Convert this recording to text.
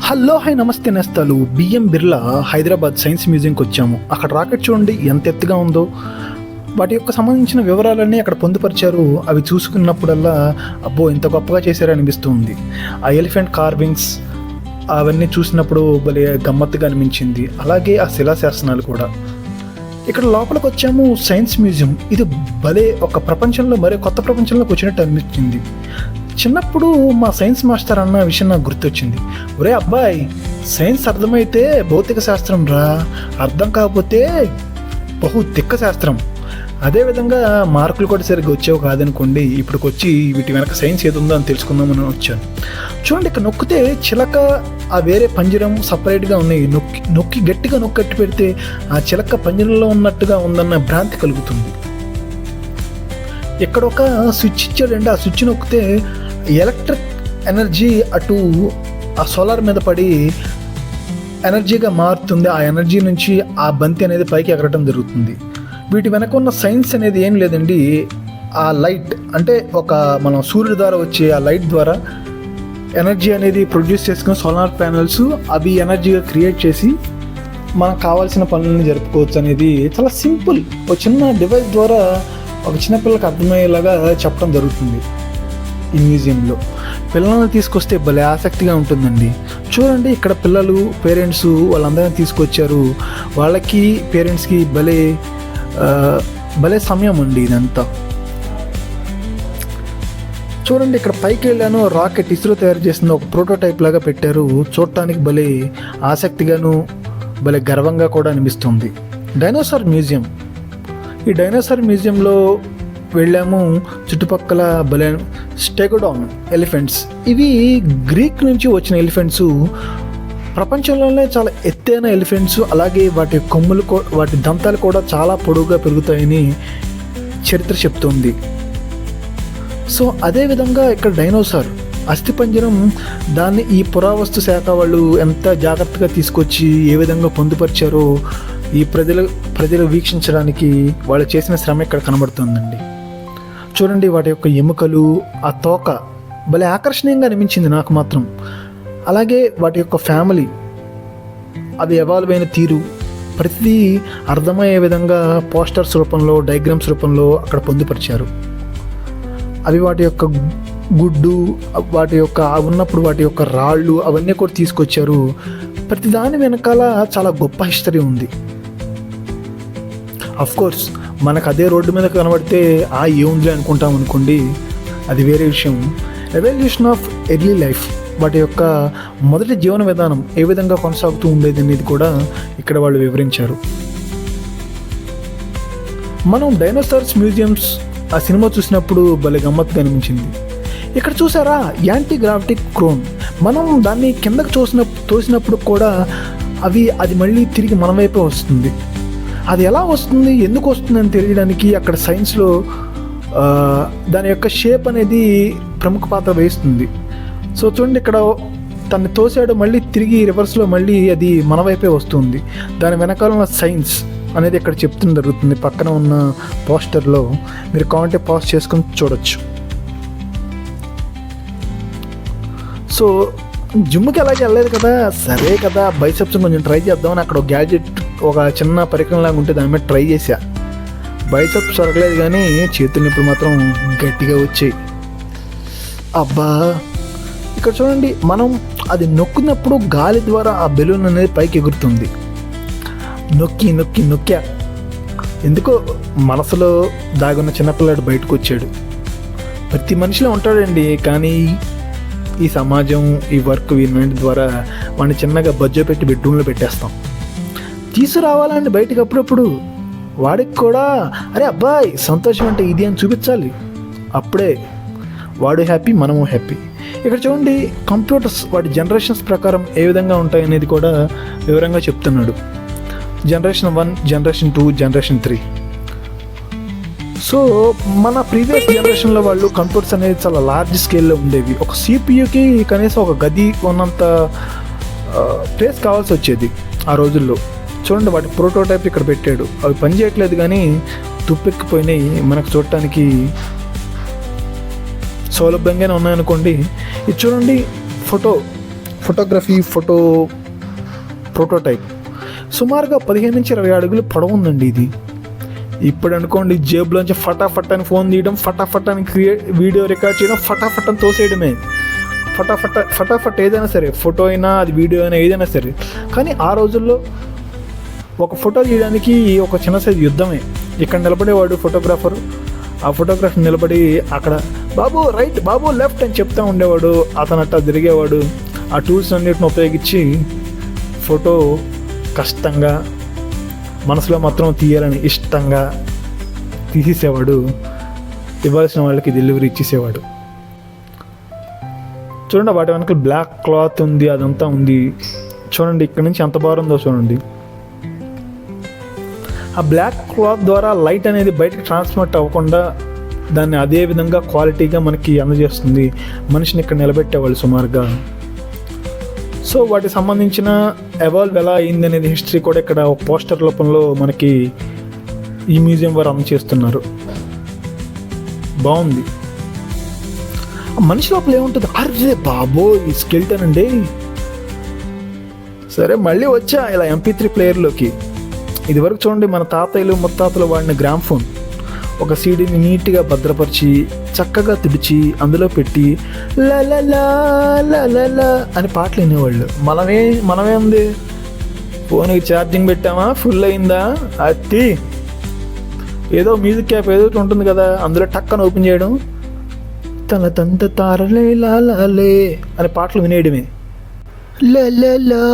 Hello hi నమస్తే నేస్తాలు. BM Birla Hyderabad science మ్యూజియంకి వచ్చాము. అక్కడ రాకెట్ చూడండి ఎంత ఎత్తుగా ఉందో. వాటి యొక్క సంబంధించిన వివరాలన్నీ అక్కడ పొందుపరిచారు. అవి చూసుకున్నప్పుడల్లా అబ్బో ఎంత గొప్పగా చేశారనిపిస్తుంది. ఆ ఎలిఫెంట్ కార్వింగ్స్ అవన్నీ చూసినప్పుడు భలే గమ్మత్తుగా అనిపించింది. అలాగే ఆ శిలాశాసనాలు కూడా. ఇక్కడ లోపలికి వచ్చాము. సైన్స్ మ్యూజియం ఇది భలే ఒక ప్రపంచంలో మరే కొత్త ప్రపంచంలోకి వచ్చినట్టు అనిపించింది. చిన్నప్పుడు మా సైన్స్ మాస్టర్ అన్న విషయం నాకు గుర్తొచ్చింది. ఒరే అబ్బాయి, సైన్స్ అర్థమైతే భౌతిక శాస్త్రం రా, అర్థం కాకపోతే బహుతిక్క శాస్త్రం. అదేవిధంగా మార్కులు కూడా సరిగ్గా వచ్చేవి కాదనుకోండి. ఇప్పటికి వచ్చి వీటి వెనక సైన్స్ ఏది ఉందో అని తెలుసుకుందామని వచ్చాను. చూడండి, ఇక్కడ నొక్కితే చిలక ఆ వేరే పంజరం సపరేట్గా ఉన్నాయి. నొక్కి గట్టిగా నొక్కట్టి పెడితే ఆ చిలక పంజరంలో ఉన్నట్టుగా ఉందన్న భ్రాంతి కలుగుతుంది. ఇక్కడ ఒక స్విచ్ ఇచ్చాడండి. ఆ స్విచ్ నొక్కితే ఎలక్ట్రిక్ ఎనర్జీ అటు ఆ సోలార్ మీద పడి ఎనర్జీగా మారుతుంది. ఆ ఎనర్జీ నుంచి ఆ బంతి అనేది పైకి ఎగరటం జరుగుతుంది. వీటి వెనక ఉన్న సైన్స్ అనేది ఏం లేదండి. ఆ లైట్ అంటే ఒక మనం సూర్యుడి ద్వారా వచ్చే ఆ లైట్ ద్వారా ఎనర్జీ అనేది ప్రొడ్యూస్ చేసుకున్న సోలార్ ప్యానెల్స్ అవి ఎనర్జీగా క్రియేట్ చేసి మనకు కావాల్సిన పనులను జరుపుకోవచ్చు అనేది చాలా సింపుల్. ఒక చిన్న డివైస్ ద్వారా ఒక చిన్నపిల్లలకు అర్థమయ్యేలాగా చెప్పడం జరుగుతుంది. ఈ మ్యూజియంలో పిల్లల్ని తీసుకొస్తే భలే ఆసక్తిగా ఉంటుందండి. చూడండి, ఇక్కడ పిల్లలు పేరెంట్స్ వాళ్ళందరినీ తీసుకొచ్చారు. వాళ్ళకి పేరెంట్స్కి భలే సమయం అండి ఇదంతా. చూడండి, ఇక్కడ పైకి వెళ్ళాను. రాకెట్ ఇస్రో తయారు చేసిన ఒక ప్రోటోటైప్ లాగా పెట్టారు. చూడటానికి భలే ఆసక్తిగాను భలే గర్వంగా కూడా అనిపిస్తుంది. Dinosaur museum. ఈ డైనోసార్ మ్యూజియంలో వెళ్ళాము. చుట్టుపక్కల భలే స్టెగోడాన్ ఎలిఫెంట్స్. ఇవి గ్రీక్ నుంచి వచ్చిన ఎలిఫెంట్స్. ప్రపంచంలోనే చాలా ఎత్తైన ఎలిఫెంట్స్. అలాగే వాటి కొమ్ములు వాటి దంతాలు కూడా చాలా పొడవుగా పెరుగుతాయని చరిత్ర చెప్తుంది. సో అదేవిధంగా ఇక్కడ డైనోసార్ అస్థిపంజరం, దాన్ని ఈ పురావస్తు శాఖ వాళ్ళు ఎంత జాగ్రత్తగా తీసుకొచ్చి ఏ విధంగా పొందుపరిచారో ఈ ప్రజలు వీక్షించడానికి వాళ్ళు చేసిన శ్రమ ఇక్కడ కనబడుతుందండి. చూడండి, వాటి యొక్క ఎముకలు, ఆ తోక భలే ఆకర్షణీయంగా అనిపించింది నాకు మాత్రం. అలాగే వాటి యొక్క ఫ్యామిలీ, అవి ఎవాల్వ్ అయిన తీరు, ప్రతిదీ అర్థమయ్యే విధంగా పోస్టర్స్ రూపంలో, డయాగ్రామ్స్ రూపంలో అక్కడ పొందుపరిచారు. అవి వాటి యొక్క గుడ్డు, వాటి యొక్క ఉన్నప్పుడు వాటి యొక్క రాళ్ళు అవన్నీ కూడా తీసుకొచ్చారు. ప్రతి దాని వెనకాల చాలా గొప్ప హిస్టరీ ఉంది. కోర్స్ మనకు అదే రోడ్డు మీద కనబడితే ఏముంది అనుకుంటాం అనుకోండి, అది వేరే విషయం. ఎవల్యూషన్ ఆఫ్ ఎర్లీ లైఫ్, వాటి యొక్క మొదటి జీవన విధానం ఏ విధంగా కొనసాగుతూ ఉండేది అనేది కూడా ఇక్కడ వాళ్ళు వివరించారు. మనం డైనోసార్స్ మ్యూజియంస్ ఆ సినిమా చూసినప్పుడు భలే గమ్మత్తుగా అనిపించింది. ఇక్కడ చూసారా యాంటీ గ్రావిటిక్ క్రోన్. మనం దాన్ని కిందకు తోసినప్పుడు కూడా అది మళ్ళీ తిరిగి మన వైపే వస్తుంది. అది ఎలా వస్తుంది, ఎందుకు వస్తుంది అని తెలియడానికి అక్కడ సైన్స్లో దాని యొక్క షేప్ అనేది ప్రముఖ పాత్ర వహిస్తుంది. సో చూడండి, ఇక్కడ తను తోసాడు, మళ్ళీ తిరిగి రివర్స్లో మళ్ళీ అది మన వైపే వస్తుంది. దాని వెనకాల ఉన్న సైన్స్ అనేది ఇక్కడ చెప్తుంది జరుగుతుంది. పక్కన ఉన్న పోస్టర్లో మీరు కావాలంటే పాజ్ చేసుకొని చూడొచ్చు. సో జిమ్కి అలాగే వెళ్ళలేదు కదా, సరే కదా బైసెప్స్ కొంచెం ట్రై చేద్దామని అక్కడ ఒక గ్యాడ్జెట్, ఒక చిన్న పరికరం లాగా ఉంటే దాని మీద ట్రై చేశా. బైసెప్స్ సరగలేదు కానీ చేతులు నొప్పులు మాత్రం గట్టిగా వచ్చాయి. అబ్బా, ఇక్కడ చూడండి, మనం అది నొక్కినప్పుడు గాలి ద్వారా ఆ బెలూన్ అనేది పైకి ఎగురుతుంది. నొక్కా ఎందుకో మనసులో దాగున్న చిన్నపిల్లాడు బయటకు వచ్చాడు. ప్రతి మనిషిలో ఉంటాడండి, కానీ ఈ సమాజం, ఈ వర్క్, ఈవెంట్ ద్వారా వాడిని చిన్నగా బడ్జెట్ పెట్టి బెడ్రూమ్లో పెట్టేస్తాం. తీసుకురావాలండి బయటకు అప్పుడప్పుడు. వాడికి కూడా అరే అబ్బాయి సంతోషం అంటే ఇది అని చూపించాలి. అప్పుడే వాడు హ్యాపీ, మనము హ్యాపీ. ఇక్కడ చూడండి, కంప్యూటర్స్ వాటి జనరేషన్స్ ప్రకారం ఏ విధంగా ఉంటాయి అనేది కూడా వివరంగా చెప్తున్నాడు. Generation 1, generation 2, generation 3. సో మన ప్రీవియస్ జనరేషన్లో వాళ్ళు కంప్యూటర్స్ అనేది చాలా లార్జ్ స్కేల్లో ఉండేవి. ఒక సిపియుకి కనీసం ఒక గది ఉన్నంత ప్లేస్ కావాల్సి వచ్చేది ఆ రోజుల్లో. చూడండి, వాటి ప్రోటోటైప్ ఇక్కడ పెట్టాడు. అవి పనిచేయట్లేదు కానీ తుప్పెక్కిపోయినాయి. మనకు చూడటానికి సౌలభ్యంగానే ఉన్నాయనుకోండి. ఇది చూడండి, ఫోటో ఫోటోగ్రఫీ ప్రోటోటైప్. సుమారుగా 15 నుంచి 20 అడుగులు పొడవు ఉందండి ఇది. ఇప్పుడు అనుకోండి, జేబులోంచి ఫటాఫట్ అని ఫోన్ తీయడం, ఫటాఫట్ అని వీడియో రికార్డ్ చేయడం, ఫటాఫట్ అని తోసేయడమే. ఫటాఫట్ ఏదైనా సరే, ఫోటో అయినా అది వీడియో అయినా ఏదైనా సరే. కానీ ఆ రోజుల్లో ఒక ఫోటో తీయడానికి ఒక చిన్న సైజు యుద్ధమే. ఇక్కడ నిలబడేవాడు ఫోటోగ్రాఫర్, ఆ ఫోటోగ్రాఫర్ నిలబడి అక్కడ బాబు రైట్, బాబు లెఫ్ట్ అని చెప్తూ ఉండేవాడు. అతను అట్టా తిరిగేవాడు. ఆ టూల్స్ అన్నిటిని ఉపయోగించి ఫోటో కష్టంగా, మనసులో మాత్రం తీయాలని ఇష్టంగా తీసేసేవాడు. ఇవ్వాల్సిన వాళ్ళకి డెలివరీ ఇచ్చేసేవాడు. చూడండి, వాటి వెనక బ్లాక్ క్లాత్ ఉంది, అదంతా ఉంది. చూడండి ఇక్కడ నుంచి ఎంత బాగుందో చూడండి. ఆ బ్లాక్ క్లాత్ ద్వారా లైట్ అనేది బయటకు ట్రాన్స్మిట్ అవ్వకుండా దాన్ని అదే విధంగా క్వాలిటీగా మనకి అందజేస్తుంది. మనిషిని ఇక్కడ నిలబెట్టేవాళ్ళు సుమారుగా. సో వాటికి సంబంధించిన ఎవాల్వ్ ఎలా అయింది అనేది హిస్టరీ కూడా ఇక్కడ ఒక పోస్టర్ రూపంలో మనకి ఈ మ్యూజియం వారు అందజేస్తున్నారు. బాగుంది. మనిషి లోపల ఏముంటుంది? అరే బాబో, ఈ స్కెల్టన్ అండి. సరే, మళ్ళీ వచ్చా ఇలా MP3 ప్లేయర్లోకి. ఇదివరకు చూడండి, మన తాతయ్యలు ముత్తాతలు వాడిన గ్రామ్ఫోన్. ఒక సీడీని నీట్గా భద్రపరిచి చక్కగా తుడిచి అందులో పెట్టి లలలా లలలా అని పాటలు వినేవాళ్ళు. మనమే ఉంది, ఫోన్కి ఛార్జింగ్ పెట్టామా, ఫుల్ అయిందా, అట్టి ఏదో మ్యూజిక్ యాప్ ఏదో ఉంటుంది కదా, అందులో టక్కన ఓపెన్ చేయడం, తన తంత తారలే లాలే అని పాటలు వినేయడమే. లలలా